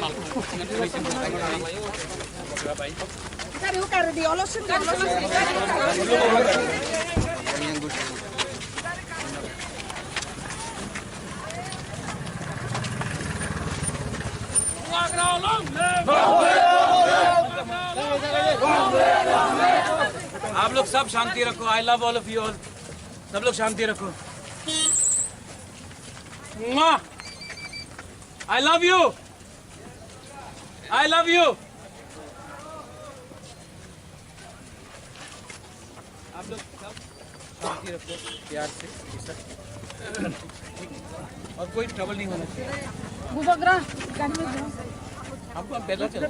आप लोग सब शांति रखो। I love all of you all. सब लोग शांति रखो। I love you. I love you. आप लोग सब शांति रखो प्यार से। और कोई ट्रबल नहीं होना चाहिए। आपको पैदल चल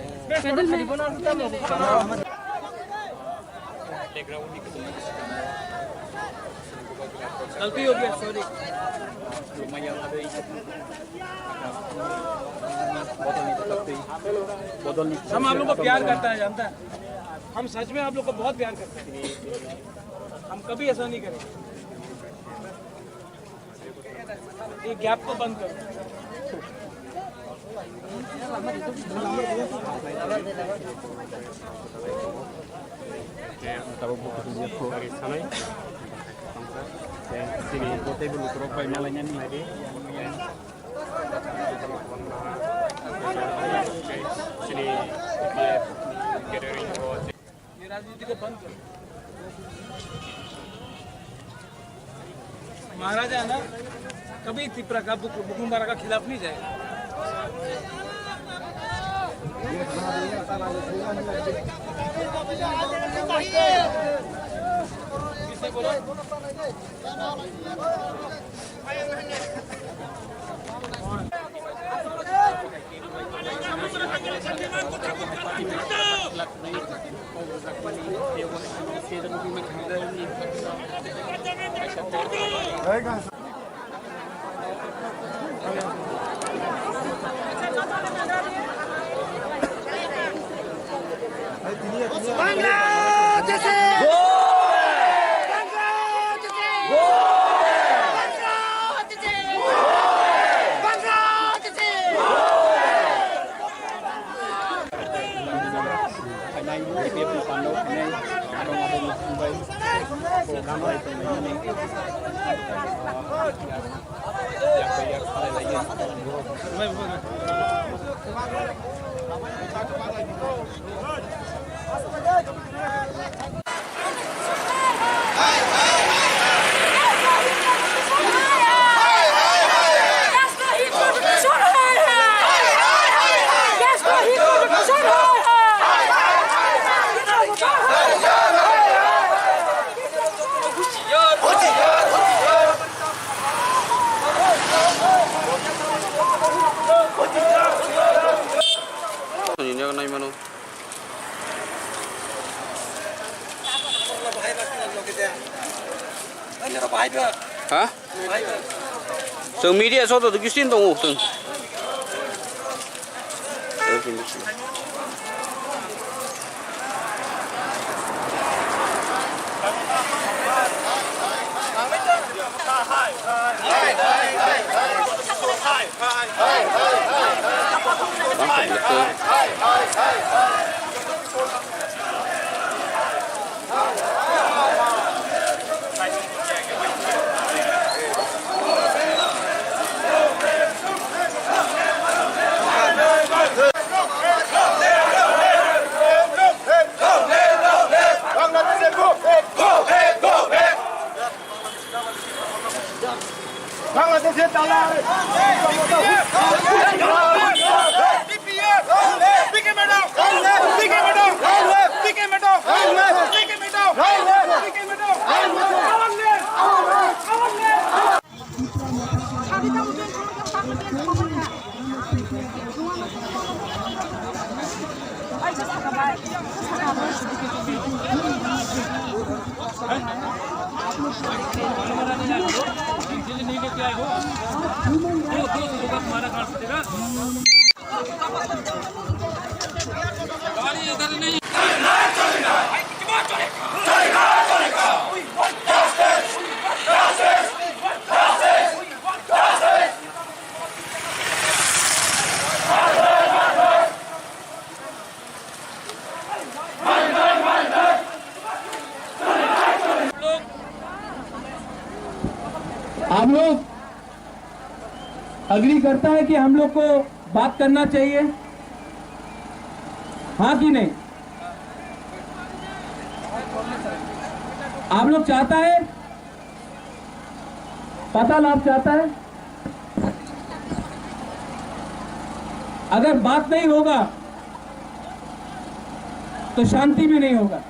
गलती हो गया, सॉरी। हम आप लोग को प्यार करता है, जानता है। हम सच में आप लोग को बहुत प्यार करते हैं। हम कभी ऐसा नहीं करेंगे। ये गैप को बंद करो। dari sana dan sini hotel dulu kerok nyalanya nih lagi sini ये राजनीति को बंद करो। महाराजा है ना, कभी त्रिपुरा का बुकुम्बारा का खिलाफ नहीं जाएगा। किसने बोला? Hả? Sừng media số tôi xin tông ngủ từng. Agree करता है कि हम लोग को बात करना चाहिए, हाँ कि नहीं? आप लोग चाहता है, पता लाभ चाहता है? अगर बात नहीं होगा तो शांति भी नहीं होगा।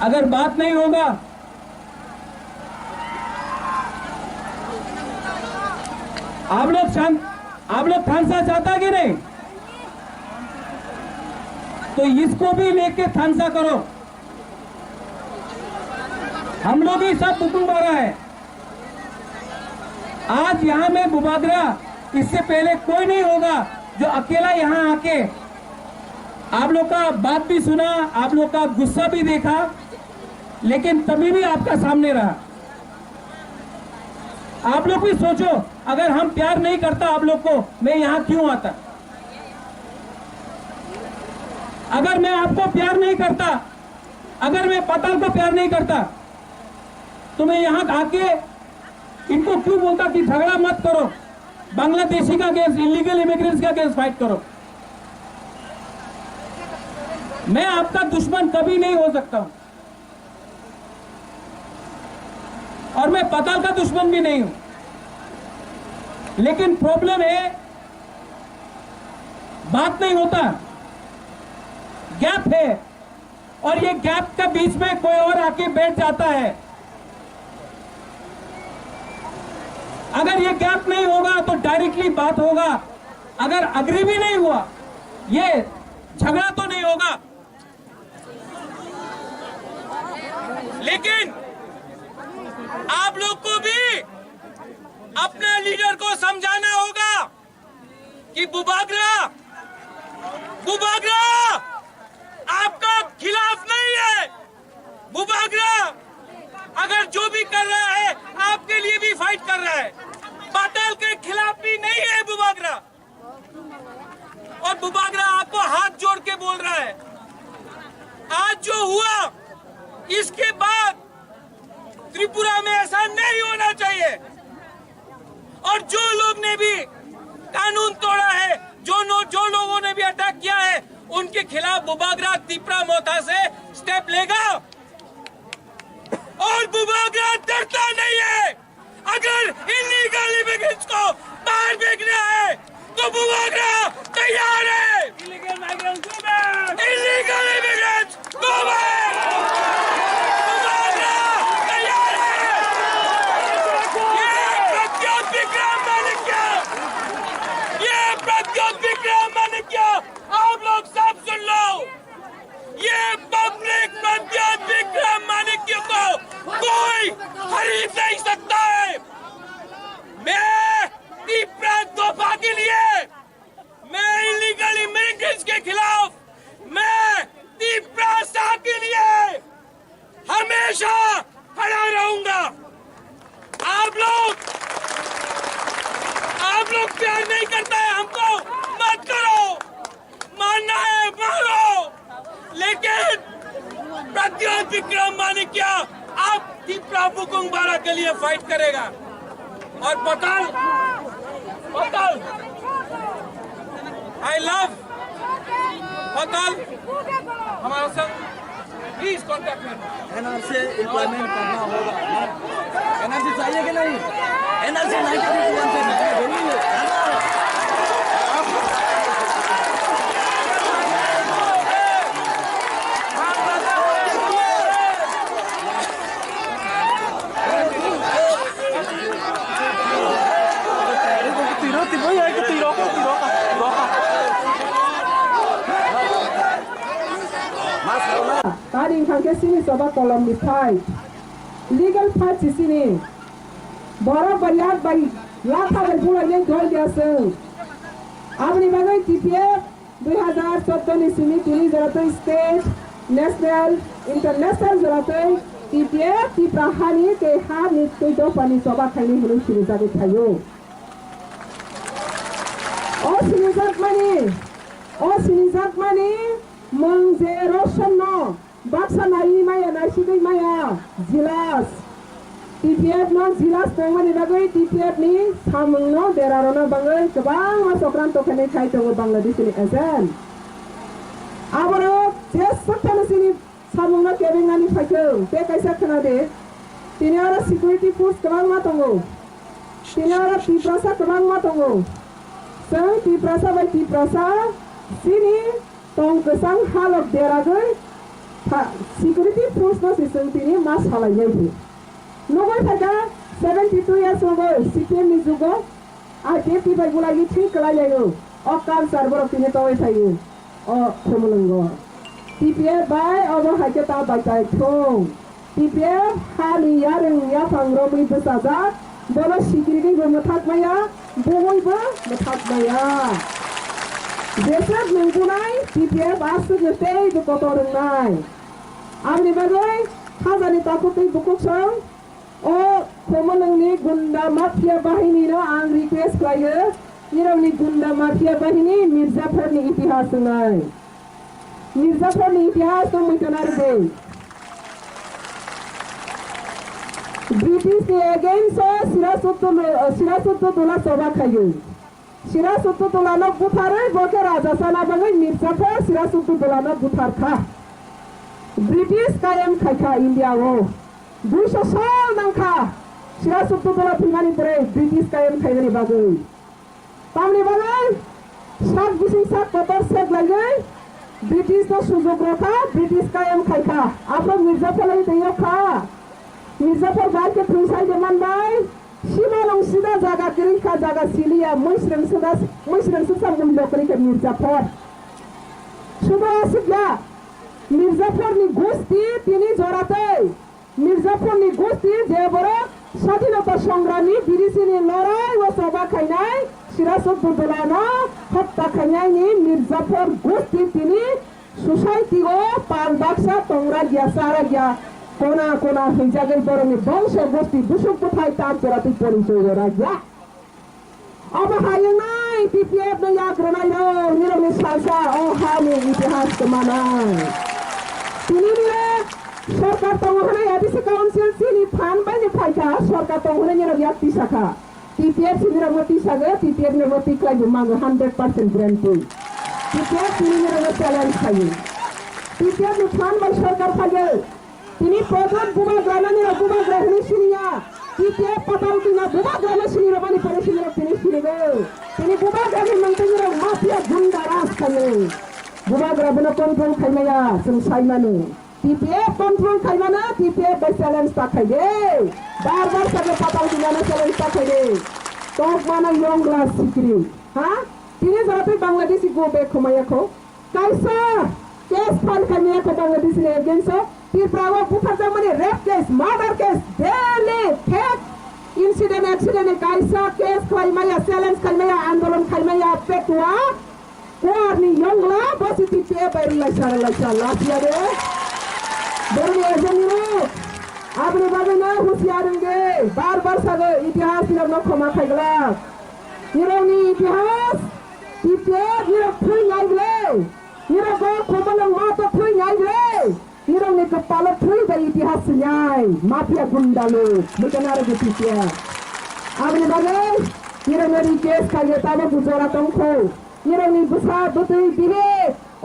अगर बात नहीं होगा आप लोग थानसा चाहता कि नहीं? तो इसको भी लेके थानसा करो। हम लोग ही सब बुकुम बारा है। आज यहां में बुबागरा इससे पहले कोई नहीं होगा जो अकेला यहां आके आप लोग का बात भी सुना, आप लोग का गुस्सा भी देखा, लेकिन तभी भी आपका सामने रहा। आप लोग भी सोचो, अगर हम प्यार नहीं करता आप लोग को, मैं यहां क्यों आता? अगर मैं आपको प्यार नहीं करता, अगर मैं पताल को प्यार नहीं करता, तो मैं यहां आके इनको क्यों बोलता कि झगड़ा मत करो, बांग्लादेशी का केस, इलीगल इमिग्रेंट्स का केस फाइट करो। मैं आपका दुश्मन कभी नहीं हो सकता हूं, और मैं पताल का दुश्मन भी नहीं हूं। लेकिन प्रॉब्लम है, बात नहीं होता, गैप है, और ये गैप के बीच में कोई और आके बैठ जाता है। अगर ये गैप नहीं होगा तो डायरेक्टली बात होगा। अगर अग्री भी नहीं हुआ, ये झगड़ा तो नहीं होगा। लेकिन आप लोग को भी अपने लीडर को समझाना होगा कि बुबागरा आपका खिलाफ नहीं है। बुबागरा अगर जो भी कर रहा है आपके लिए भी फाइट कर रहा है। पताल के खिलाफ भी नहीं है बुबागरा, और बुबागरा आपको हाथ जोड़ के बोल रहा है, आज जो हुआ इसके बाद त्रिपुरा में ऐसा नहीं होना चाहिए। और जो लोग ने भी कानून तोड़ा है, जो लोगों ने भी अटैक किया है, उनके खिलाफ बुबागरा तिपरा मोथा से स्टेप लेगा। और बुबागरा डरता नहीं है। अगर इलीगल इमिग्रेंट्स को बाहर भेजना है तो बुबागरा तैयार है। Illegal immigrants go back. Bubagra तैयार है। ये प्रद्योत विक्रम मानिक्या, आप लोग सब सुन लो। ये पब्लिक प्रद्योत विक्रम मानिक्य को कोई खरीद नहीं सकता है। मैं तिपरा तोहफा के लिए, मैं इलीगल इमिग्रेंट्स के खिलाफ, मैं तिपरा साह के लिए हमेशा खड़ा रहूंगा। आप लोग प्यार नहीं करता है हमको, मत करो, मानना है मारो, लेकिन प्रद्योत विक्रम मानिक्या आप तिपरा बुकुंग बारा के लिए फाइट करेगा। और पताल, आई लव पताल, हमारा संग प्लीज कॉन्टैक्ट में। एनआरसी एम्प्लॉयमेंट करना होगा। एनआरसी चाहिए कि नहीं? एनआरसी 93 से जरूरी है। Tadi kan ke sini coba kolom di fight. Legal fight di sini. Bora banyak bagi lapa berbulan yang jual biasa. Abni bagai TPF 2014 di sini tulis jaratai state, national, international jaratai TPF di Prahani ke hari itu pani coba kali ini sini jadi kayu. Oh sini zat mani. Mengzero seno, baksa nai maya nasi dei maya, jelas. TPF no jilas tongmani bagai TPF ni samung no derarona bagai kebang masokran tokene khai tongo Bangladesh ni asan. Aboro jes sakana sini samung no kebengani phaikeu te kaisa khana de tinara security force kebang ma tongo tinara tiprasa kebang ma tongo sang tiprasa bai tiprasa sini tong kesang halok deragai security force no siseng tini mas halai yai Nogoi thaga 72 years ago Sikkim ni jugo a deputy bai bulagi thik kalai yayo o kam server tini tawai thayo o khomulungo TPF bai obo haike ta bai tai thong TPF hali yareng ya pangromui besaja bolo security go mathak maya bogoi ba mathak maya Desat nunggunai TPF asuk ngetei du kotoreng nai Amni bagai khazani takutai bukuk sang O komanangni gunda mafia bahini no ang request klaye nirangni gunda mafia bahini Mirzapur ni itihas ngai Mirzapur ni itihas to mutanar de British ni again so Sirasuttu Dola soba khayu Sirasuttu Dola no buthare boke raja sana bangai Mirzapur Sirasuttu Dola no buthar kha British kayam khaikha India wo 200 साल नंखा Sirasuttu Dola phingani pore British kayam khaigani bagai tamni bagai sak bising sak kotor sek lagai British no sujog rakha British kayam khaikha apro Mirzapur lai teiyo kha Mirzapur bai ke prisai deman bai sima long sida jaga kiri kha jaga silia moisrang suda mulokri ke Mirzapur sudah asik ya Mirzapur ni gosti tini joratei Mirzapur ni gosti je boro স্বাধীনতা সংগ্রামী বিরিসিনি লড়াই ও সভা খাইনাই Sirasuttu Dola no হত্যা খাইনাই ni Mirzapur গোষ্ঠী তিনি society ও পান বাক্সা তোমরা গিয়া সারা গিয়া কোনা কোনা হই জায়গায় বরণী বংশ গোষ্ঠী দুশুক কোথায় তার তোরাতে পরিচয় ওরা গিয়া অবহায় নাই TPF no yagrনাই নো নিরমি সালসা ও হানি ইতিহাস কমানাই তিনি নিরে সরকার তংহনে এডিসি কাউন্সিল সিনি ফান বাইনি ফাইকা সরকার তংহনে নিরে ইয়াতি শাখা TPF sinira moti saga TPF ne moti klai mang 100% guarantee TPF sinira challenge khayi TPF ne fan bai sarkar khage tini program buba grana ni buba grahni siniya TPF patal dina buba grana sinira bani pare sinira tini sinigo tini buba grani mangtira mafia gunda ras khane buba grabna control khaimaya sung saimanu TPF control khaimana TPF bai challenge ta khaide बार-बार सगळे पाताल दिल्याने सगळे इच्छा केले top माना यंग ग्लास सिक्री हां तिने जरा बांग्लादेशी गो बॅक खमायाखो कैसा केस फाइल करने को बांग्लादेश ने अगेंस्ट ती प्रावा बुखारचा मने rape case murder case daily fake incident accident कैसा केस खाइमाया चैलेंज खाइमाया आंदोलन खाइमाया पेटवा कोआरनी यंगला बसिति पे बैरला सारला लाफिया रे बरनी एजनिरो आपने बाबे ना होशियार होंगे बार-बार सागे इतिहास निरम न खमा खाइगला निरमनि इतिहास TPF निरम फुई नाइगले निरम को खमलंग मा तो फुई नाइगले निरम ने कपाल फुई द इतिहास न्याय माफिया गुंडा लोग मुकनारे के TPF आपने बाबे निरम ने केस खाइगे ताबो गुजरा तंखो निरम नि बुसा दुतुई दिले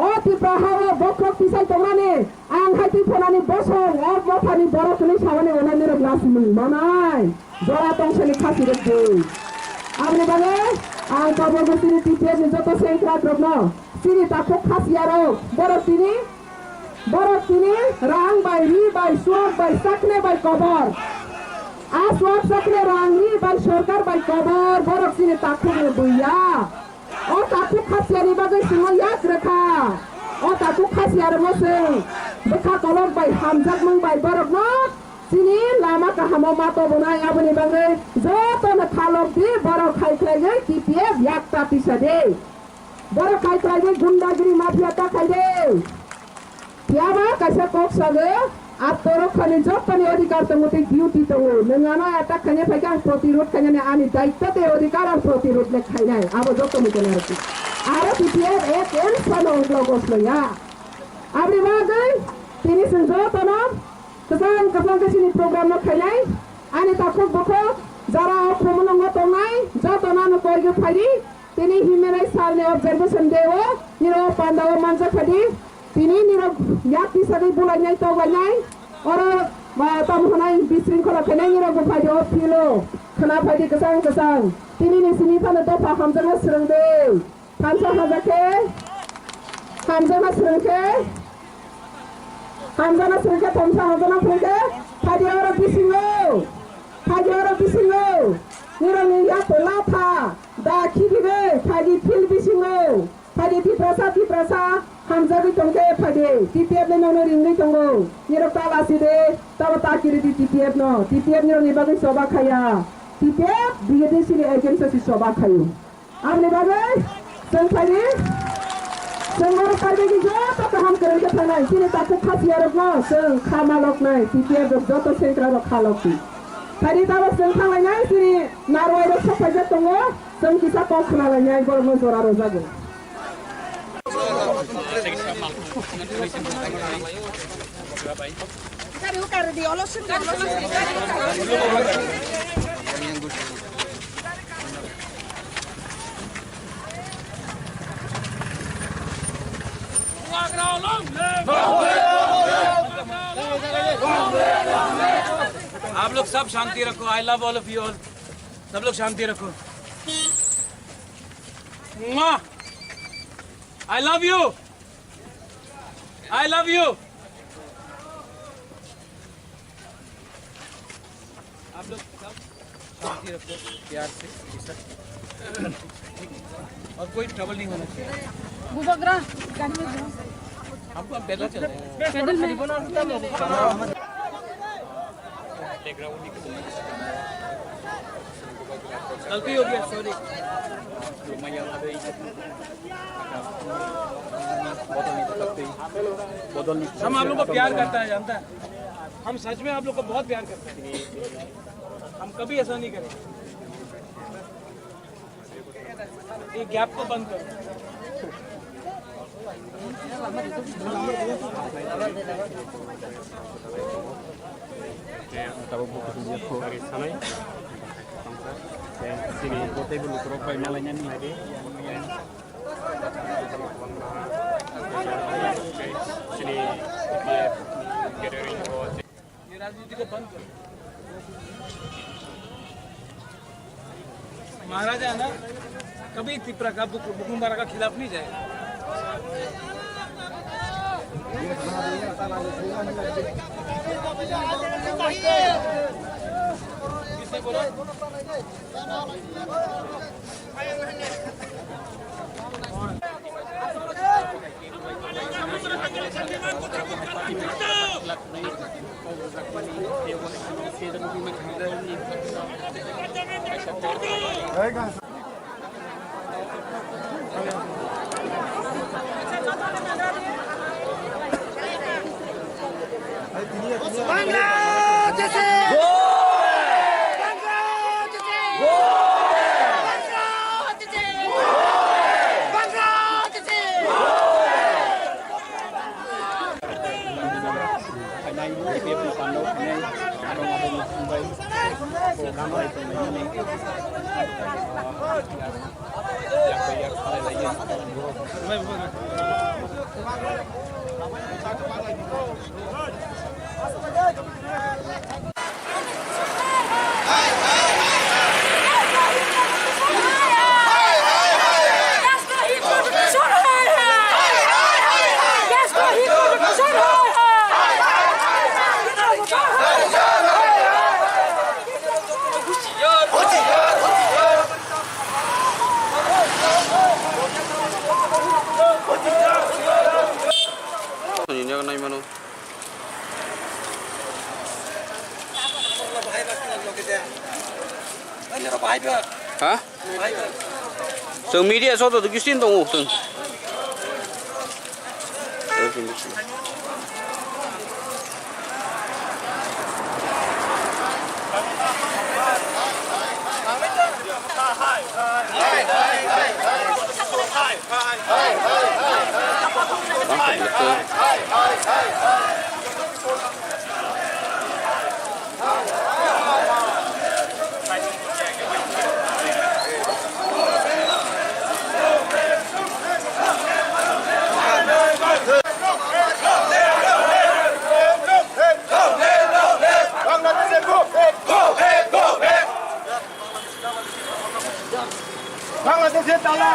অতি প্রহার বক্রক পিছাই তোমানে আংহাইতি ফোনানি বসং অব মথানি বড়কনি সামনে ওনানের গ্লাস মনাই জরা তংসনি খাসি রেখে আপনি বাগে আং কবর তিনি TPF যত সেন্ট্রা দ্রব্ন তিনি তাকো খাসিয়ারো বড় তিনি রাং বাই রি বাই সুয়াক বাই সাকনে বাই কবর আ সুয়াক সাকনে রাং রি বাই সরকার বাই কবর বড় তিনি তাকো বইয়া O taku khasiari bagai singo yak rekha O taku khasiar moseng bekha kolom bai hamjak mung bai borok no sini lama kahamo mato bunai abuni bagai joto na khalok di borok khai khai TPF yak ta pisade borok khai khai gundagiri mafia ta khai de tiaba kaisa kok sage আত্মরক্ষানি যতনি অধিকার তমতে duty তো নঙ্গানা এটা খানে ফাইকা প্রতিরোধ খানে আনি দায়িত্বতে অধিকার আর প্রতিরোধ লে খাই নাই আবো যতনি কেন আর আর TPF এক এন সানো গ্লোগসলয়া আপনি বাগাই তিনি যতন কসান কসান কাছিনি প্রোগ্রাম ন খাই নাই Ani takut boko jara komunongo tongai jatona no koigu phadi tini human rights sarne observation dewo niro pandawo manja phadi tini niro yakti sagi bulanyai to ganyai oro tamhonai bisringkhala khane niro go phadi o philo khana phadi kesang tini ni sini thana to pa hamjana srengde hamsa hajake hamjana srengke hamjana srengke tamsa hamjana srengke phadi oro bisingo Pajero bisingo, niro niya tola tha, da kibige, paji fil bisingo, paji tiprasa, hamza bi tongke paji, TPF le nono ringi tongo, niro kala side, tawa takiri di TPF no, TPF niro nibagi soba kaya, TPF bigede sini agency si soba kayu, am nibagi, seng paji, senggoro paji gijo, tapi ham keren ke tanai, sini takut khasiarok no, seng kamalok nai, TPF dok joto sentra dok kaloki. Tadi tahu sengkang lainnya sini narwai dok sahaja tunggu sengkisa kau kenal lainnya ibu orang zora rozago. Cari ukar di olosin. आप लोग सब शांति रखो I love all of you all सब लोग शांति रखो I love you आप लोग सब शांति रखो प्यार से और कोई ट्रबल नहीं होना चाहिए हमको हम पैदल चल रहे हैं गलती हो गया सॉरी हम आप लोग को प्यार करता है जानता है हम सच में आप लोग को बहुत प्यार करते हैं हम कभी ऐसा नहीं करेंगे ये गैप को बंद करो Tahu buku dia dari sana ya. Sini kota ibu lukrok bayi malanya nih ada. Sini dia gathering को ये राजनीति को बंद करो महाराजा है ना कभी त्रिपुरा का बुकुम्बारा का खिलाफ नहीं जाएगा किसने बोला Hả? Sừng media số tôi cứ xin đồng hồ sừng. বাংলাদেশে তালা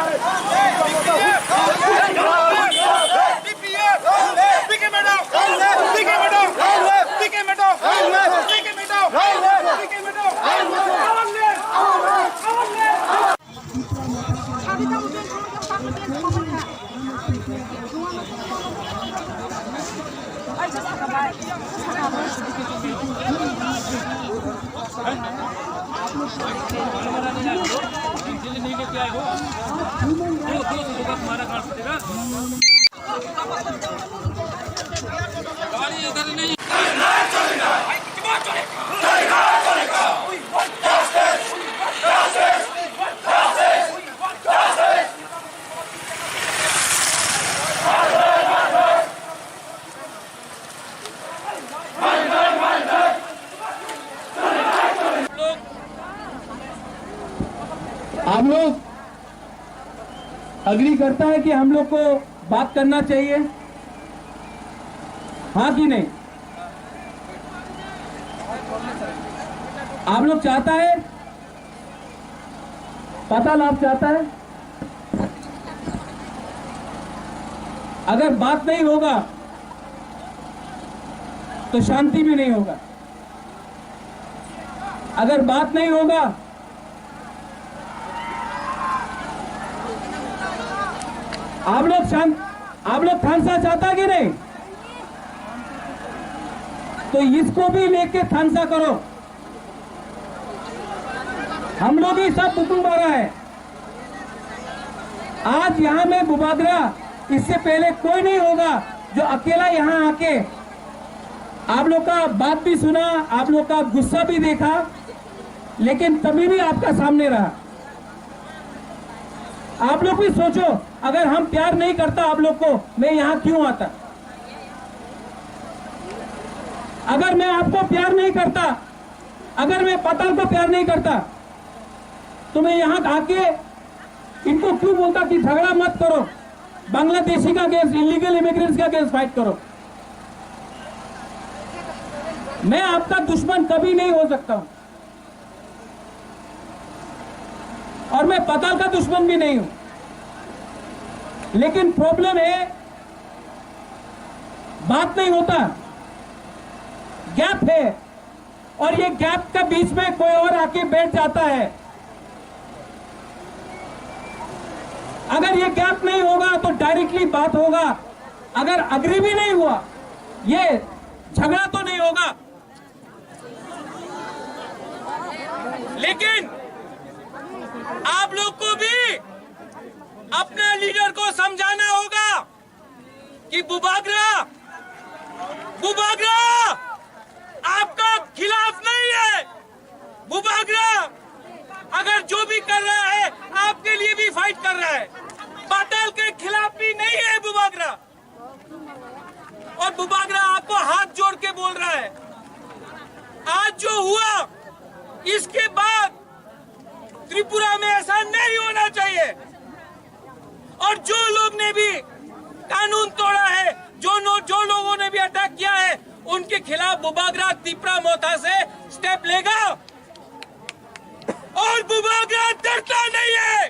आप लोग अग्री करता है कि हम लोग को बात करना चाहिए, हाँ कि नहीं? आप लोग चाहता है, पता लाभ चाहता है? अगर बात नहीं होगा तो शांति भी नहीं होगा। अगर बात नहीं होगा आप लोग थानसा चाहता कि नहीं? तो इसको भी लेके थानसा करो। हम लोग ही सब बुकुमबारा है। आज यहां में बुबागरा, इससे पहले कोई नहीं होगा जो अकेला यहां आके आप लोग का बात भी सुना, आप लोग का गुस्सा भी देखा, लेकिन तभी भी आपका सामने रहा। आप लोग भी सोचो, अगर हम प्यार नहीं करता आप लोग को, मैं यहां क्यों आता? अगर मैं आपको प्यार नहीं करता, अगर मैं पताल को प्यार नहीं करता, तो मैं यहां आके इनको क्यों बोलता कि झगड़ा मत करो, बांग्लादेशी का केस, इलीगल इमिग्रेंट्स का केस फाइट करो। मैं आपका दुश्मन कभी नहीं हो सकता हूं, और मैं पताल का दुश्मन भी नहीं हूं। लेकिन प्रॉब्लम है, बात नहीं होता, गैप है, और ये गैप के बीच में कोई और आके बैठ जाता है। अगर ये गैप नहीं होगा तो डायरेक्टली बात होगा। अगर अग्री भी नहीं हुआ, ये झगड़ा तो नहीं होगा। लेकिन आप लोग को भी अपने लीडर को समझाना होगा कि बुबागरा आपका खिलाफ नहीं है। बुबागरा अगर जो भी कर रहा है आपके लिए भी फाइट कर रहा है। पताल के खिलाफ भी नहीं है बुबागरा। और बुबागरा आपको हाथ जोड़ के बोल रहा है, आज जो हुआ इसके बाद त्रिपुरा में ऐसा नहीं होना चाहिए। और जो लोग ने भी कानून तोड़ा है, जो लोगों ने भी अटैक किया है, उनके खिलाफ बुबागरा त्रिपुरा मोथा से स्टेप लेगा। और बुबागरा डरता नहीं है।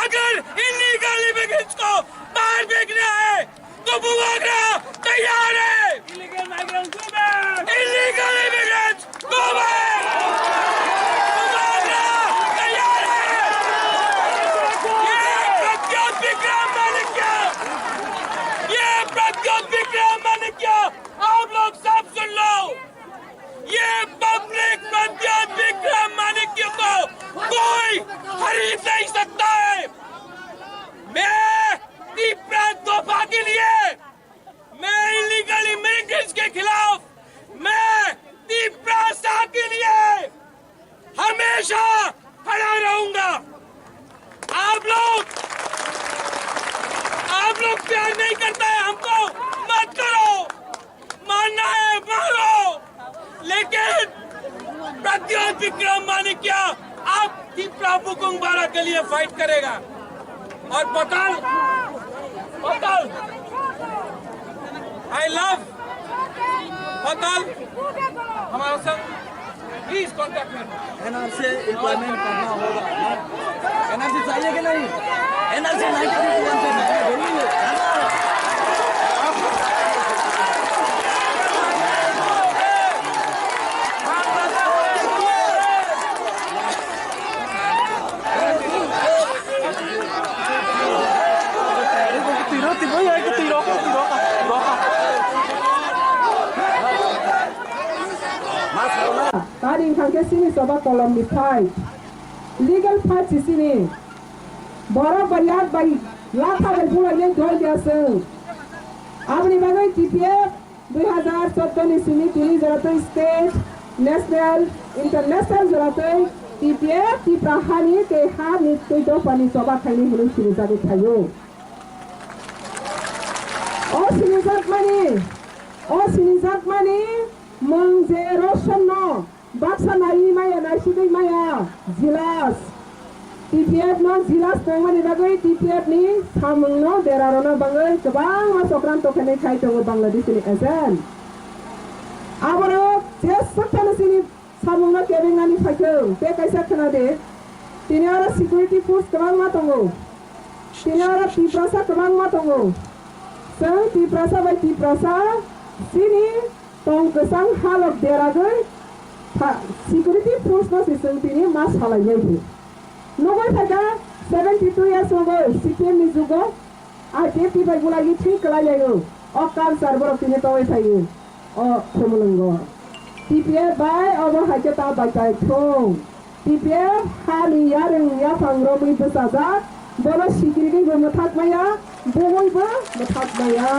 अगर इलीगल इमिग्रेंट्स को बाहर भेजना है तो बुबागरा तैयार है। Illegal immigrants go back. Bubagra तैयार है। ये प्रद्योत विक्रम मानिक्या, आप लोग सब सुन लो। ये पब्लिक प्रद्योत विक्रम मानिक्या को कोई खरीद नहीं सकता है। मैं त्रिपुरा तोहफा के लिए, मैं इलीगल इमिग्रेंट्स के खिलाफ, मैं त्रिपुरा साथ के लिए हमेशा खड़ा रहूंगा। आप लोग प्यार नहीं करता है हमको, मत करो, मानना है मारो। लेकिन प्रद्योत विक्रम मानिक्या आप त्रिपुरा बुकुमबारा के लिए फाइट करेगा। और पताल, आई लव पताल, हमारा संग please contact me. NRC employment करना होगा। एनआरसी चाहिए कि नहीं? एनआरसी 1991 से Tadi kangke sini sobat kolom di fight. Legal fight di sini. Bora bariat bagi lata berpula yang jual biasa. Abni bagai TPF 2014 di sini tini jaratai state, national, international jaratai TPF di prahani ke hani itu pani sobat kali ini sini jadi kayu. Oh sini zat mani. Mengje Roshanno, Baksa Nai Maya, Nashidi Maya, Zilas. TPF non Zilas Tongani Bagai, TPF ni, Samungno, there are no Bangal, Kabang, Masokran Tokane Kaito Bangladesh in Azan. Abaro, just Satanasini, Samungno Kevin Fakel, Peka Sakanade, Tinara Security Force Kabang Matongo, Tinara Tiprasa Kabang Matongo, Sang Tiprasa by Tiprasa, Sini. Tong kesang halak deragai security force no sistem ini mas halai ini. Nogoi saja 72 years old CPM ni juga ada tiba lagi ঠিক lagi okam server ini tahu saya oh semulunggo TPF by over haja tak baca itu TPF hari yang pangrom itu saja bola security bermutat maya bohong bermutat maya.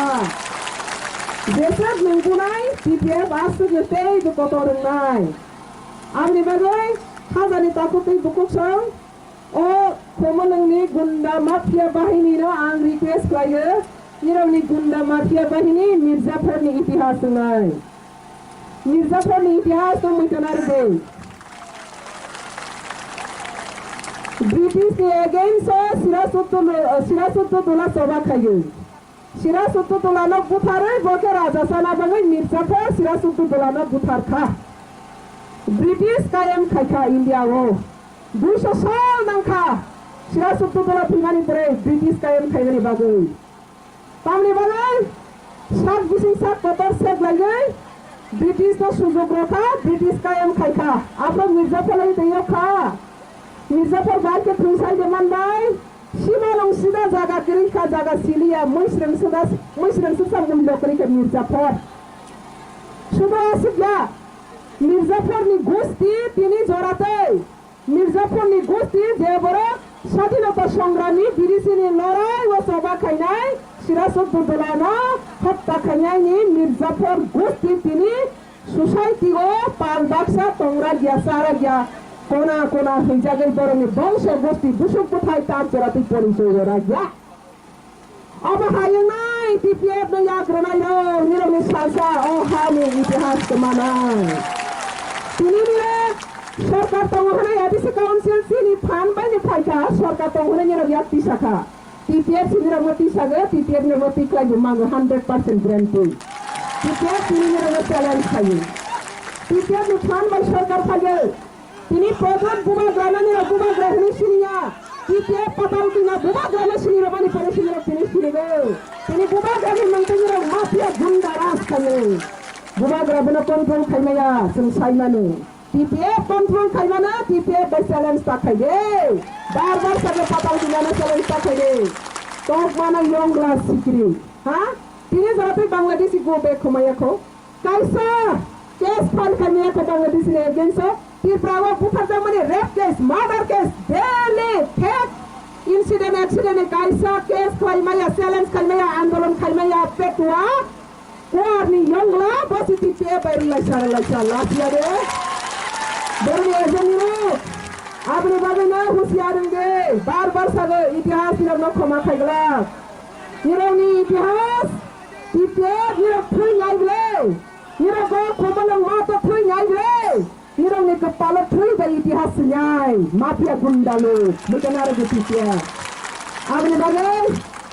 Desat menggunai TPF asal jetai itu kotor nai. Abni bagai hazani takut itu buku sang. Oh, komanang ni gunda mafia bahini na ang request lagi. Nirang ni gunda mafia bahini Mirzapur ni itihas nai. Mirzapur ni itihas tu mungkin ada. British ke against Sirasutul soba kayu. Sirasutul Buthare Boke Raja Sana Bangai Mirzapur Sirasutul Buthar Kha British Kayam Khaika India wo 200 साल नंखा Sirasutul Pimani Pare British Kayam Khaigani Bagai Tamni Bagai 7 bising 7 kotor set lagai British no sujog rokha British Kayam Khaika Apa Mirzapur lagi tayo kha Mirzapur bar ke thusai deman bai Simalong sida jaga kiri ka jaga silia muslim susah memblokari ke Mirzapur. Sudah asik ya. Mirzapur ni gusti tini jorate. Mirzapur ni gusti jebora স্বাধীনতা সংগ্রামী বিরিসিনি লড়াই ও সভা খাইনাই Sirasutul হত্যা খাইনাইনি মির্জাফর গুস্তি তিনি society ও পাল বাক্সা তোমরা গিয়াসারা গিয়া কোনা কোনা হয়ে জায়গায় বরং বংশ গোষ্ঠী দুশো কোথায় তার চোরাতে পরিচয় রাখিয়া অবহায় নাই TPF না আগ্রনাই নিরমি সালসা ও হানি ইতিহাস মানায় তিনি নিয়ে সরকার তংহনে এডিসি কাউন্সিল সিনি ফান বাইনি ফাইকা সরকার তংহনে নিরমি আত্মি শাখা TPF নিরমতি সাগে TPF নিরমতি ক্লাই মাঙ্গ 100% গ্যারান্টি TPF নিরমতি চ্যালেঞ্জ খাই TPF ফান বাই সরকার খাগে তিনি প্রধান বুবাগ্রানি বুবাগ্রাহনি সিনিয়া TPF পাতাল কিনা বুবাগ্রানি সিনিয়া বানি পরে সিনিয়া তিনি বুবাগ্রানি মন্ত্রীর মাফিয়া গুন্ডা রাজ খানে বুবাগ্রাবনা কন্ট্রোল খাইমায়া जों সাইমানে TPF কন্ট্রোল খাইমানা TPF বাই চ্যালেঞ্জ তাকাইবে বারবার সাথে পাতাল কিনা চ্যালেঞ্জ তাকাইবে টক মানা ইয়ং গ্লাস সিকরি হ্যাঁ তিনি যাতে বাংলাদেশি গো বে খমায়াখো কাইসা কেস ফাইল খাইমায়া কো Bangladeshi against Tirprawa Bukharta mani rape case, murder case, daily, theft, incident, accident, kaisa case khaimaya, challenge khaimaya, andolon khaimaya, petwa, kuarni yongla, basi TPF la siare, beri ezeniru, abri bagana husiarenge, bar saga itihas nira no khoma khaigla, nironi itihas, TPF nira thui naible, nira go khomalong mato thui naible. Nirang ni kepala thui dari itihas senyai mafia gunda lo bukan ada begitu. Abni bagai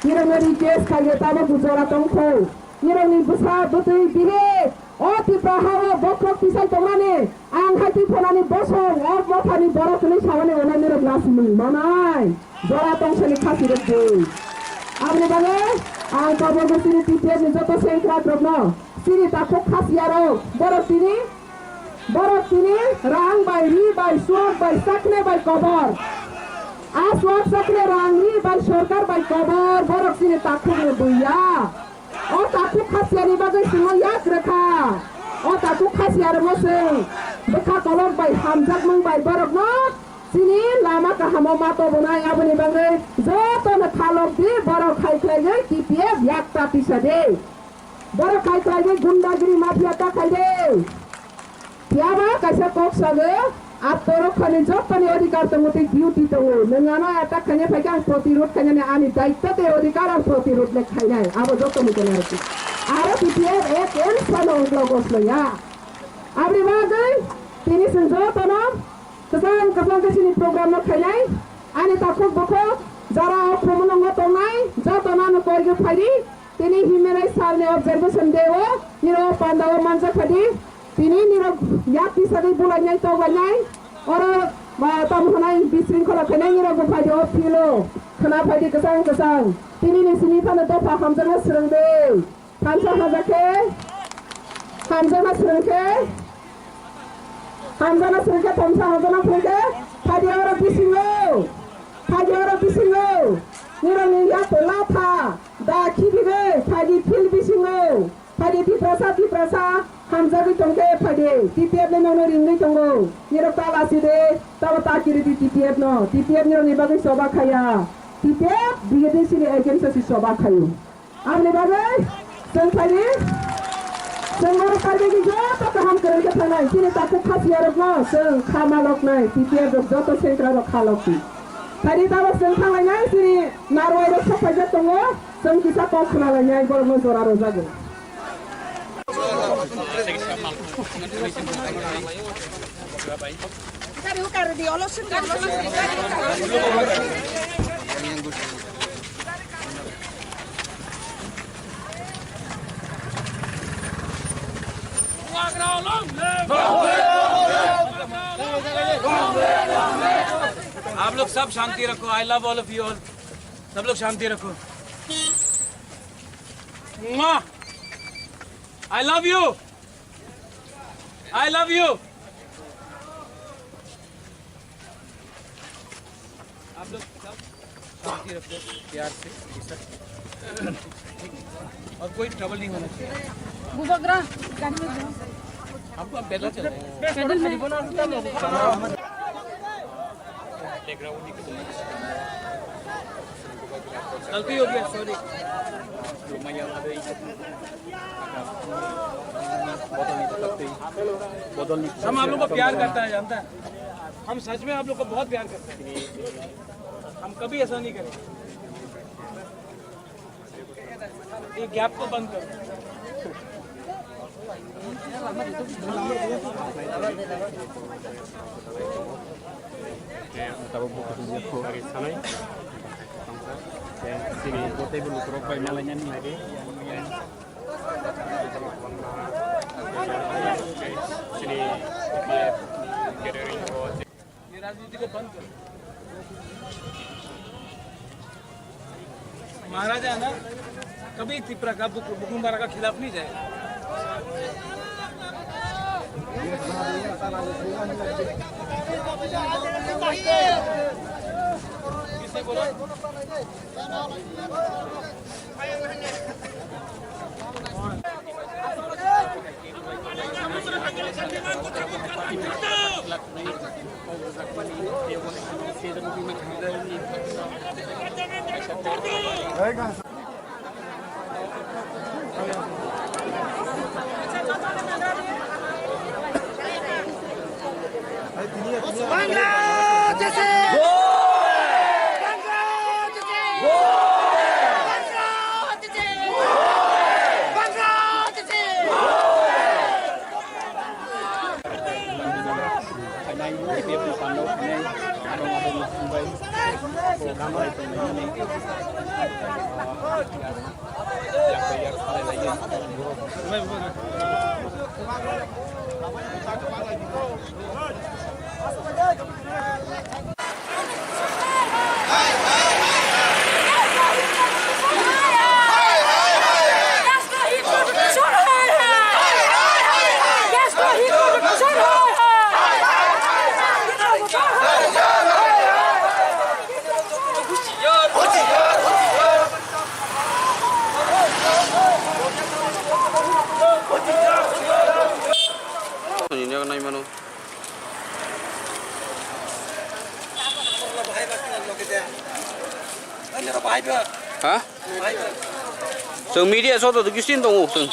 nirang ni kes kaya tamu bujara tongko nirang ni besar betul diri tiprahawa bokrok pisal tongrani ang hati phonani bosong mothani borokni sawani onani rok lasimi manai jora tongsani khasi rekde amni bange ang kabogo sini TPF ni joto sengkra drobno sini takok khasiaro borok tini rang by ri by swak by sakne by kobor aswak sakne rang ri by sorkar by kobor borok sini takok ne buya o takok khasiari bagai singo yak rekha o takok khasiar moseng bekha kolom by hamjak mang by borok no sini lama kahamo mato bonai abni bangai joto na khalok di borok khaiklai TPF yak pratisade borok khaiklai gundagiri mafia ta khaide tiaba kaisa kok sage atoro khani jotani अधिकार तंगते duty तो नंगानो आता खने फैका प्रतिरोध खने आनी दायित्व ते अधिकार और प्रतिरोध ले खाइना अब जतो मिटना रति आरो TPF एक एन सानो लोगोस या आबरी बागै तिनी संजो तनो कसं कसini program no खाइनाय आनी ताखो बखो जरा प्रमनंग तंगाय जतना न करगे फाइदि तिनी ह्युमन सालने ऑब्जर्वेशन देओ निरो पांदाव मानजा फदि तिनी निरो याति सबै बुलाइनाय तो गनाय और तम होनाय बिसृंखला खनाय निरो गफादि अ फिलो खना फाइदि कसं तिनी निसिनि फानो दफा हमजना स्रंदे खानसा हाजाके खानजना स्रंके तमसा हाजना फैके फाइदि और बिसिङो निरो निया तलाथा दा खिबिबे फाइदि fill बिसिङो फाइदि Tiprasa hamjabi tongke phade TPF le nono ringi tongo niro talasi de taw takiri di TPF no TPF niro nibagai soba khaya TPF bigede sini agency si soba khayo amne bagai sen phade sengor karbe ki joto kaham karen ke thanai sini taku khasiarok no seng khamalok nai TPF joto sentra ro khalok phade taw sen thangai nai sini narwai ro safaja tongo seng kisa kok khnala nai gor mo zora ro jago आप लोग सब शांति रखो I love all of you all सब लोग शांति रखो I love you. I love you. आप लोग सब शांति रखो प्यार से और कोई ट्रबल नहीं होना चाहिए आपको अब पैदल चलना है गलती हो गया सॉरी हम आप लोग को प्यार करता है जानता है हम सच में आप लोग को बहुत प्यार करते हैं हम कभी ऐसा नहीं करेंगे ये गैप को बंद करो dari sana dan sini kote bulu kropai malanya nih lagi sini ये राजनीति को बंद करो महाराजा है ना कभी त्रिपुरा का बुकुम्बारा का खिलाफ नहीं जाएगा किसने बोला Dia Ini kan naik mana? Hả? Sừng media số tôi xin đồng hồ sừng.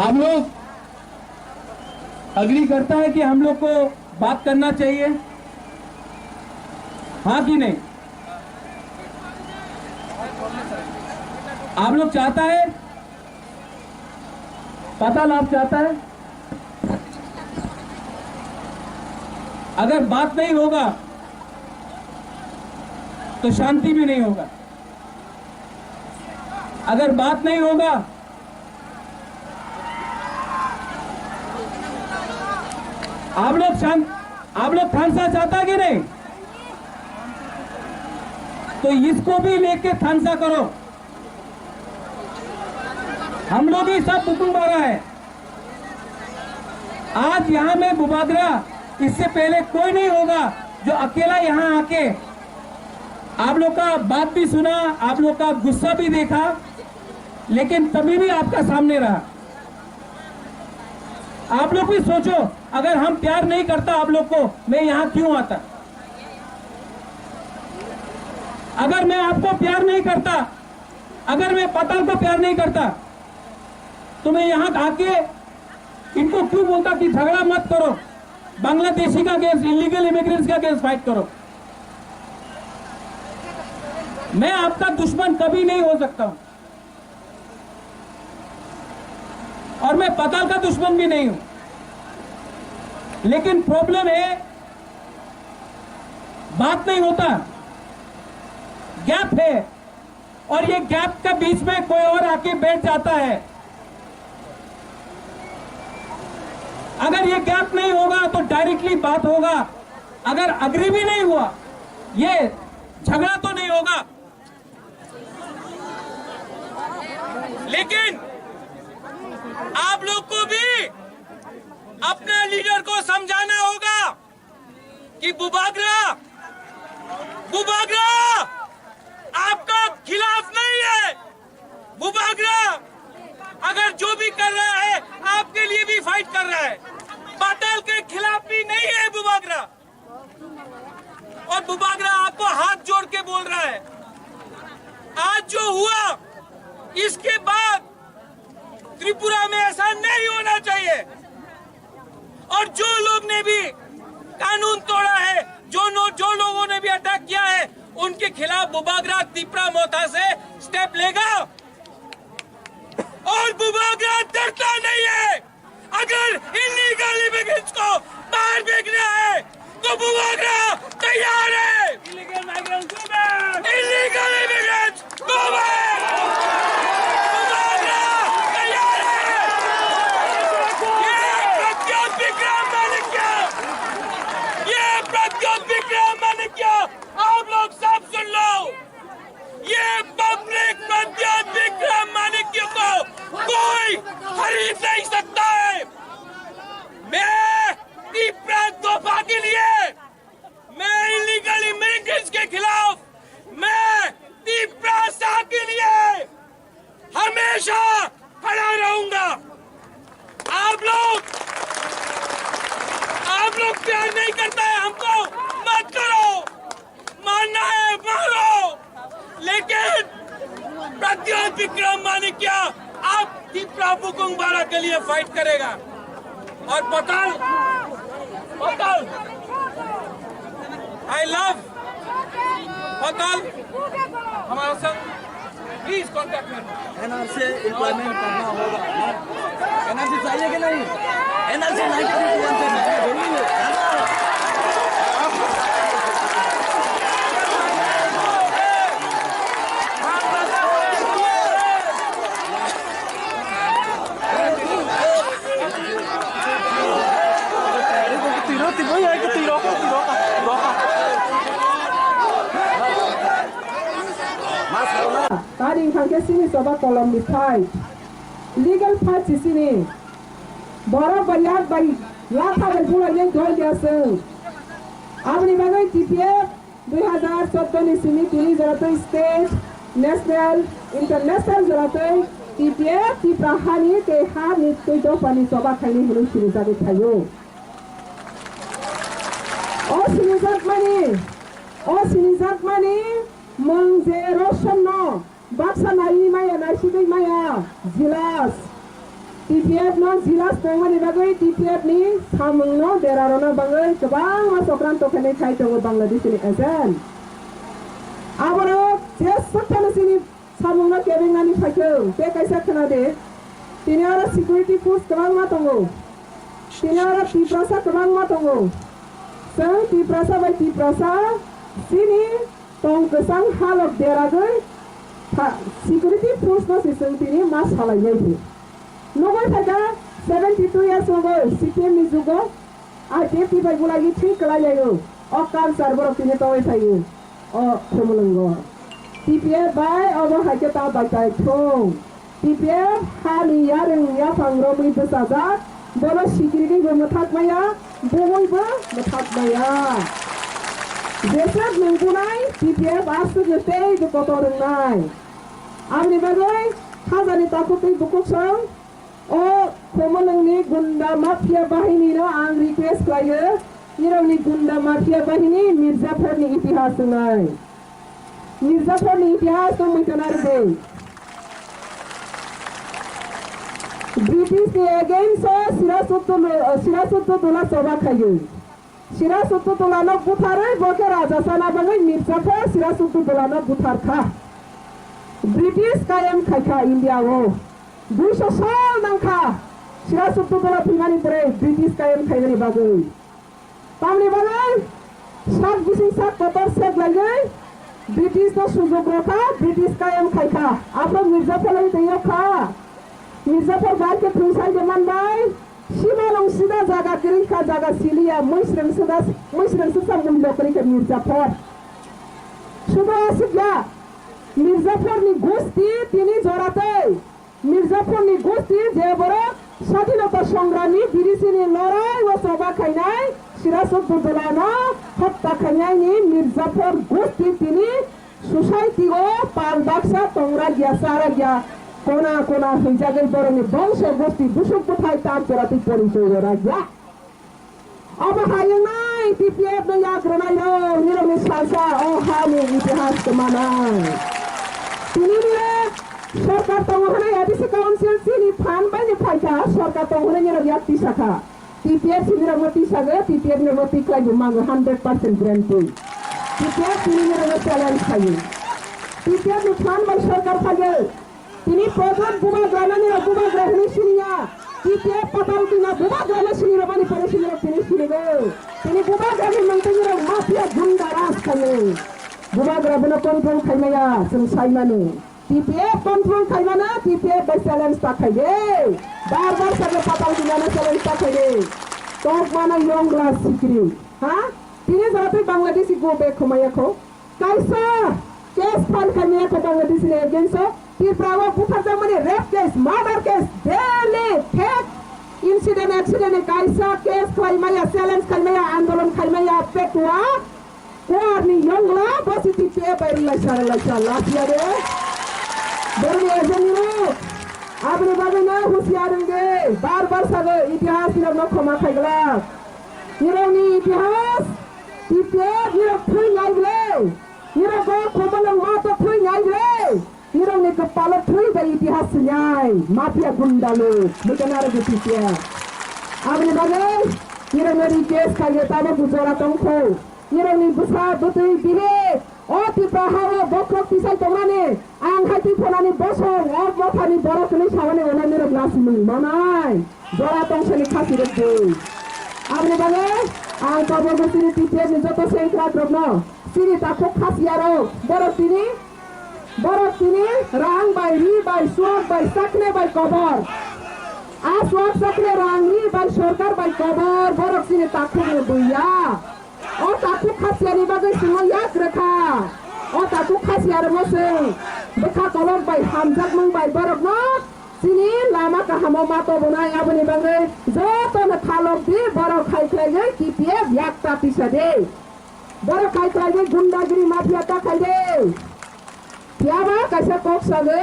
आप लोग अग्री करता है कि हम लोग को बात करना चाहिए, हाँ कि नहीं? आप लोग चाहता है, पता लाभ चाहता है? अगर बात नहीं होगा तो शांति भी नहीं होगा। अगर बात नहीं होगा आप लोग थानसा चाहता कि नहीं? तो इसको भी लेके थानसा करो। हम लोग ही सब बुकुम बारा है। आज यहां में बुबागरा इससे पहले कोई नहीं होगा जो अकेला यहां आके आप लोग का बात भी सुना, आप लोग का गुस्सा भी देखा, लेकिन तभी भी आपका सामने रहा। आप लोग भी सोचो, अगर हम प्यार नहीं करता आप लोग को, मैं यहां क्यों आता? अगर मैं आपको प्यार नहीं करता, अगर मैं पताल को प्यार नहीं करता, तो मैं यहां आके इनको क्यों बोलता कि झगड़ा मत करो, बांग्लादेशी का केस, इलीगल इमिग्रेंट्स का केस फाइट करो। मैं आपका दुश्मन कभी नहीं हो सकता हूं, और मैं पताल का दुश्मन भी नहीं हूं। लेकिन प्रॉब्लम है, बात नहीं होता, गैप है, और ये गैप के बीच में कोई और आके बैठ जाता है। अगर ये गैप नहीं होगा तो डायरेक्टली बात होगा। अगर अग्री भी नहीं हुआ, ये झगड़ा तो नहीं होगा। लेकिन आप लोग को भी अपने लीडर को समझाना होगा कि बुबागरा आपका खिलाफ नहीं है। बुबागरा अगर जो भी कर रहा है आपके लिए भी फाइट कर रहा है। पटेल के खिलाफ भी नहीं है बुबागरा, और बुबागरा आपको हाथ जोड़ के बोल रहा है। आज जो हुआ इसके बाद त्रिपुरा में ऐसा नहीं होना चाहिए। और जो लोग ने भी कानून तोड़ा है, जो लोगों ने भी अटैक किया है, उनके खिलाफ बुबागरा तिपरा मोथा से स्टेप लेगा। और बुबागरा डरता नहीं है। अगर इलीगल इमिग्रेंट्स को बाहर भेजना है तो बुबागरा तैयार है। Illegal immigrants go back. Bubagra तैयार है। ये प्रद्योत विक्रम माणिक्य, आप लोग सब सुन लो। ये पब्लिक प्रद्योत विक्रम माणिक्य को कोई खरीद नहीं सकता है। मैं तीपरा तोहफा के लिए, मैं इलीगल इमिग्रेंट्स के खिलाफ, मैं तीपरा साह के लिए हमेशा खड़ा रहूंगा। आप लोग प्यार नहीं करता है हमको, मत करो। मारना है मारो, लेकिन प्रद्योत विक्रम माणिक्य आप तीपरा बुकुंग बारा के लिए फाइट करेगा। और पताल, आई लव पताल, हमारा संग प्लीज कॉन्टेक्ट में। एनआरसी एम्प्लॉयमेंट करना होगा। एनआरसी चाहिए कि नहीं? एनआरसी 1991 से जरूरी है। Tadi kan ke sini coba kolom di fight. Legal fight di sini. Bora banyak bayi. Lata berbulan yang jual biasa. Abni bagai TPF 2014 di sini tulis jaratai state, national, international jaratai TPF di prahani ke hari itu pani coba kali belum sini jadi kayu. Oh sini zat mani. Mengze Roshanno, Baksa Nai Maya, Nashidi Maya, Zilas. TPF no Zilas Tongani Bagay, TPF ni, Samung no, Derarona Bagay, Kabang, Masokran Tokane Kaito Bangladesh in Azan. Abaro, just Satanasini, Samuna Kevin Nani Paco, take a second a day. Tinara security force Kabang Matongo. Tinara Tiprasa Kabang Matongo. So, Tiprasa by Tiprasa, Sini. Tong kesang halok deragai security force no system tini mas halai yaitu. Nogai thaga 72 years ago CPM ni jugo a deputy by bulagi thik kala yayo o kam server tini tawai thayu o khomulungo TPF by obo haike ta bakai thong TPF hali yareng ya pangromi besaja bolo security go mathak maya bogoi ba mathak maya. Besar menggunai TPF asal nyetai di kotoran nai. Abni bagai hazani takuti bukuk sang. Oh, komalang ni gunda mafia bahini no ang request kaya. Niraw ni gunda mafia bahini Mirzapur ni itihas nai. Mirzapur ni itihas no mitanar day. British ni again so sirasuttu dola soba kayu. Sirasuttu Tulano Buthare, Boke Raja Sanabangai, Mirzapur, Sirasuttu Tulano Butharka. British Kayam Kaka, India, Busha Sol Nanka, Sirasuttu Tula Pingani Bray, British Kayam Kayani Bagai. Tamni Bagai, Sat Busing Sat Potor Sek Lagai, British no Suzobroka, British Kayam Kaka, Afro Mirzapur Tayoka, Mirzapur Barke Prusai Jaman Bai. Simalong sida jaga kering ka jaga silia moisreng sida mundo kering ke Mirzapur. Sudah asik ya. Mirzapur ni gosti tini jorate. Mirzapur ni gosti jebora স্বাধীনতা সংগ্রামী বিরিসিনি লড়াই ও সভা খাইনাই সিরাজউদ্দৌলা দুলানো হত্যা খাইনাইনি মির্জাফর গোষ্ঠী তিনি society ও পাল বাক্সা তোমরা গিয়া সারা গিয়া কোনা কোনা হয়ে জায়গায় বরণে বংশ গোষ্ঠী দুশো কোথায় তার চোরাতে পরিচয় রাখা অবহায় নাই টিপিএফ না আগ্রনাই নিরমি সালসা ও হানি ইতিহাস মানায় তিনি सरकार तंगोना एडिसी काउंसिल सिनी फान बाय फाइटा सरकार तंगोना निरा याति साखा टीपीएफ सिनिरा मती सागे टीपीएफ निरा मती क्लाइ मांगो 100% ग्रांट टीपीएफ सिनिरा चैलेंज खायो टीपीएफ नि फान बाय सरकार खायो तिनी प्रधान बुबा ग्रानानि बुबा ग्राहनि सिनिया टीपीएफ पताल दिना बुबा ग्राना सिनिरा बानि परे सिनिरा तिनी सिनिगो तिनी बुबा ग्रानि मंतनिरा माफिया गुंडा राज खायो बुबा ग्राबना कंट्रोल खाइनाया जों साइमानो टीपीएफ कंट्रोल खाइमाना टीपीएफ बाय चैलेंज ताखाइदे बार सागे पताल दिना चैलेंज ताखाइदे टॉप माना यंग ग्लास सिक्री हां तिनी जाते बांग्लादेशी गो बैक खमायाखौ काइसा केस फाइल खाइनाया को बांग्लादेश ने अगेंस्ट त्रिपुरा बुथारजा माने rape case murder case daily fake incident accident काइसा केस खाइमाया चैलेंज खाइमाया आंदोलन खाइमाया पेटवा कोआरनि यंगला बसि टीपीएफ बाय लाइसा लाफिया दे बरनि एजेंटनो आपने बाबे ना होशियार होंगे बार सागे इतिहास निरा न खमा खाइगला निरावनि इतिहास टीपीएफ निरा थै नाइगले निरा गो खमल मा तो थै नाइगले निरावनि कपाल थै बे इतिहास न्याय माफिया गुंडा लोग मुकनार के टीपीएफ आपने बाबे निरावनि केस खाइगे ताबो गुजरा तंखौ निरावनि बुसा बुतै बिले त्रिपुरा हावा बख्रक पिसाइ तंनानै आं हाइति फनानि बसं मथानि बरकनि सावनि अनानि रग्लासिमोन मानाय जरा तंसनि खासिरदो आबनि बागे आं काबो सिनि टीपीएफ नि जतो सेंक्रा द्रबनो सिनि ताखो खासियारो बरकनि रां बाय रि बाय सुक बाय साकने बाय कबर आ सुक साकने रां रि बाय सरकार बाय कबर बरक सिनि ताखो बुया ओ ताकु खासियानि बागै सिङाव याद रेखा ओ ताकु खासियार मसों बेखा कलम बाय हामजाक मं बाय बरक न सिनि लामा काहामो मातो बनाय आबनि बागै जतन खालक दि बरक खाइख्लाइगे टीपीएफ याक्ता पिसादे बरक खाइख्लाइगे गुंडागिरी माफिया ता खाइदे याबा काइसा कक सागे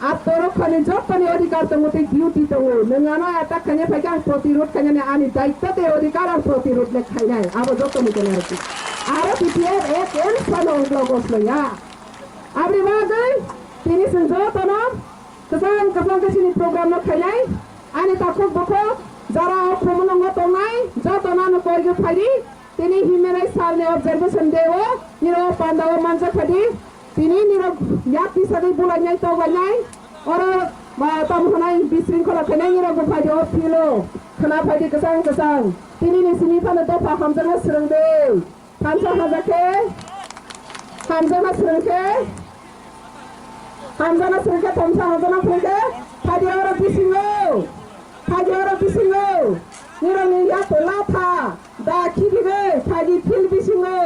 आप तोरक खानि जतन अधिकार तंगते ड्यूटी तंगो नङाना आता खाने फाइका प्रतिरोध खाने आनि दायित्व ते अधिकार और प्रतिरोध ले खाइनाय आबो जतन केनारति आरो टीपीएफ एक एल सानो ग्लोगोसलया आबनि बागै तिनि जों जतन कसं कसिनि प्रोग्राम न खाइनाय आनि ताखो बखो जरा प्रमलंग तंनाय जतन न कयगे फाइदि तिनि ह्युमन राइट्स सालने ऑब्जर्वेशन देओ निरो पान्दाव मानजा फाइदि तिनी निरो याति सदै बुलाइनाय तगायनाय और तमहनाय बिसृंखला खाइनाय निरो गफाइदो फिलो खना फाइदि कसं तिनी निसिनि फानो दफा हामजाना स्रंदे थानसा हाजाके हामजाना स्रंके तमसा हाजाना फैदे फाइदियारो बिसिङो निरो निया तलाथा दा खिदिगे फाइदि फिल बिसिङो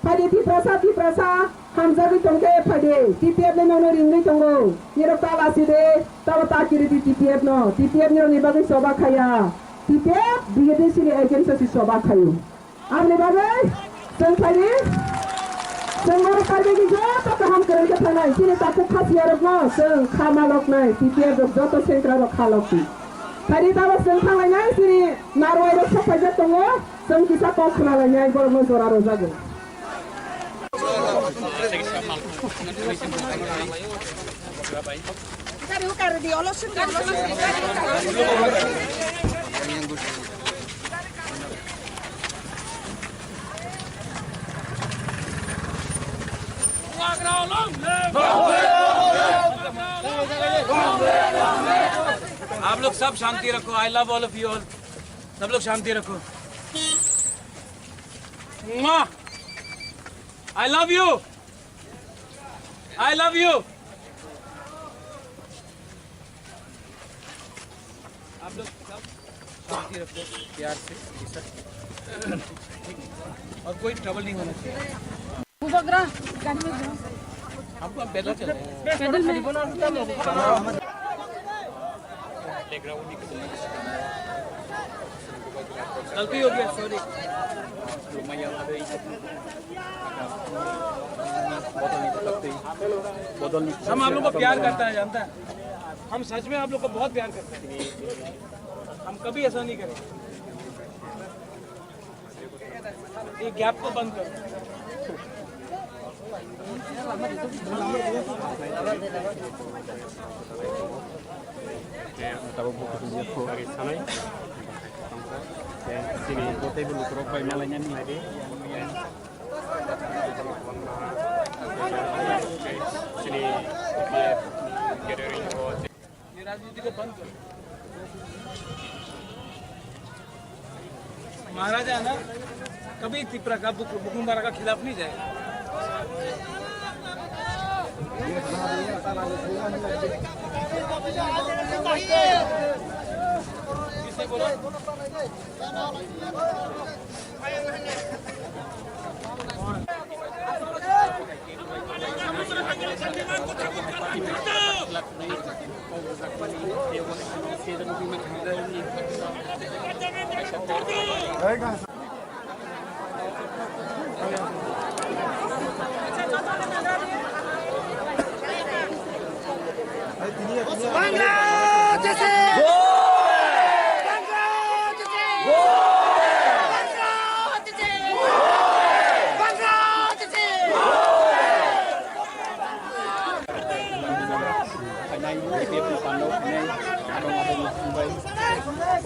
फाइदि तिप्रसा हामजागै तंके फाइदे टीपीएफ ने ननो रिंगै तंगो निरो तालासि दे तब ताकिरि टीपीएफ न टीपीएफ निरो निबागै सभा खाया टीपीएफ बिगेदेसिनि एजेंसि सभा खायो आबनि बागै जों फाइदि जों कार्बेगि जत काम करन के थानाय सिनि ताकु खासियारक न जों खामालक नाय टीपीएफ जत सेंट्रा र खालकि फाइदि ताबो जों थांलायनाय सिनि नारवाय र सफायजा तंगो जों किसा कखनालायनाय गरम जरा र जागो आप लोग सब शांति रखो। I love all of you all. सब लोग शांति रखो। I love you. I love you. आप लोग सब शांति रखो प्यार से, और कोई ट्रबल नहीं होना चाहिए। आपको अब पैदल चल गलती हो गया, सॉरी। हम आप लोग को प्यार करता है, जानता है। हम सच में आप लोग को बहुत प्यार करते हैं। हम कभी ऐसा नहीं करेंगे। ये गैप को बंद करो। Tahu buku dia dari sana. Dan sini kota ibu kerokok nyalanya nih lagi. Sini dia gathering हो ये राजनीति को बंद करो महाराजा है ना कभी त्रिपुरा का बुकुम्बारा का खिलाफ नहीं जाएगा किसे बोला Baik,